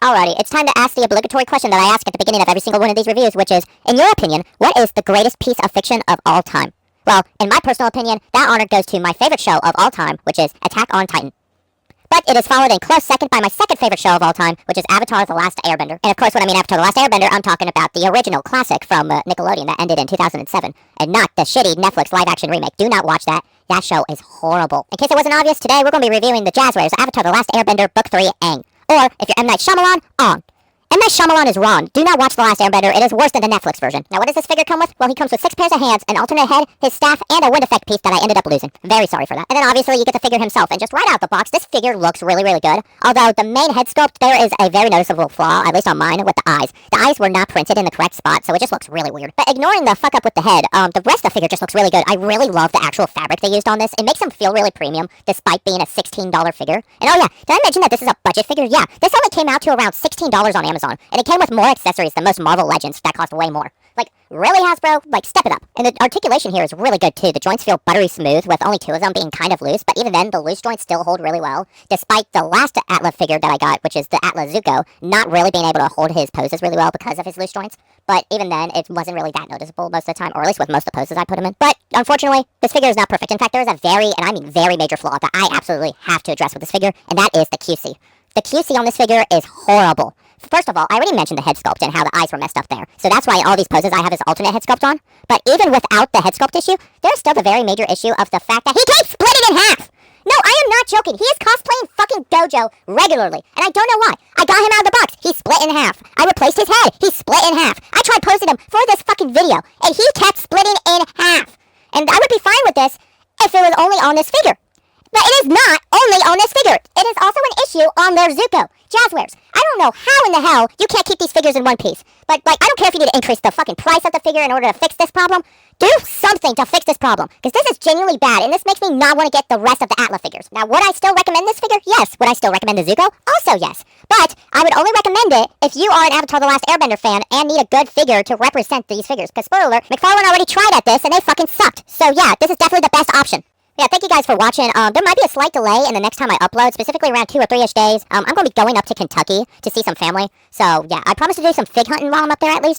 Alrighty, it's time to ask the obligatory question that I ask at the beginning of every single one of these reviews, which is, in your opinion, what is the greatest piece of fiction of all time? Well, in my personal opinion, that honor goes to my favorite show of all time, which is Attack on Titan. But it is followed in close second by my second favorite show of all time, which is Avatar The Last Airbender. And of course, when I mean Avatar The Last Airbender, I'm talking about the original classic from Nickelodeon that ended in 2007, and not the shitty Netflix live-action remake. Do not watch that. That show is horrible. In case it wasn't obvious, today we're going to be reviewing the Jazwares Avatar The Last Airbender Book 3 Aang. Or, if you're M. Night Shyamalan, Aang. M. Night Shyamalan is wrong. Do not watch The Last Airbender. It is worse than the Netflix version. Now, what does this figure come with? Well, he comes with 6 pairs of hands, an alternate head, his staff, and a wind effect piece that I ended up losing. Very sorry for that. And then, obviously, you get the figure himself. And just right out the box, this figure looks really, really good. Although, the main head sculpt, there is a very noticeable flaw, at least on mine, with the eyes. The eyes were not printed in the correct spot, so it just looks really weird. But ignoring the fuck up with the head, the rest of the figure just looks really good. I really love the actual fabric they used on this. It makes him feel really premium, despite being a $16 figure. And oh yeah, did I mention that this is a budget figure? Yeah, this only came out to around $16 on Amazon. And it came with more accessories than most Marvel Legends that cost way more. Like, really, Hasbro? Like, step it up. And the articulation here is really good, too. The joints feel buttery smooth, with only 2 of them being kind of loose, but even then, the loose joints still hold really well, despite the last Atla figure that I got, which is the Atla Zuko, not really being able to hold his poses really well because of his loose joints. But even then, it wasn't really that noticeable most of the time, or at least with most of the poses I put him in. But, unfortunately, this figure is not perfect. In fact, there is a very, and I mean very major flaw that I absolutely have to address with this figure, and that is the QC. The QC on this figure is horrible. First of all, I already mentioned the head sculpt and how the eyes were messed up there. So that's why all these poses I have is alternate head sculpt on. But even without the head sculpt issue, there's still the very major issue of the fact that he keeps splitting in half! No, I am not joking. He is cosplaying fucking Gojo regularly. And I don't know why. I got him out of the box. He split in half. I replaced his head. He split in half. I tried posing him for this fucking video, and he kept splitting in half. And I would be fine with this if it was only on this figure. But it is not only on this figure. It is also an issue on their Zuko. Jazwares. I don't know how in the hell you can't keep these figures in one piece. But, like, I don't care if you need to increase the fucking price of the figure in order to fix this problem. Do something to fix this problem. Because this is genuinely bad, and this makes me not want to get the rest of the Atla figures. Now, would I still recommend this figure? Yes. Would I still recommend the Zuko? Also, yes. But I would only recommend it if you are an Avatar The Last Airbender fan and need a good figure to represent these figures. Because, spoiler alert, McFarlane already tried at this, and they fucking sucked. So, yeah, this is definitely the best option. Yeah, thank you guys for watching. There might be a slight delay in the next time I upload, specifically around 2 or 3-ish days. I'm going to be going up to Kentucky to see some family. So, yeah, I promise to do some fig hunting while I'm up there at least.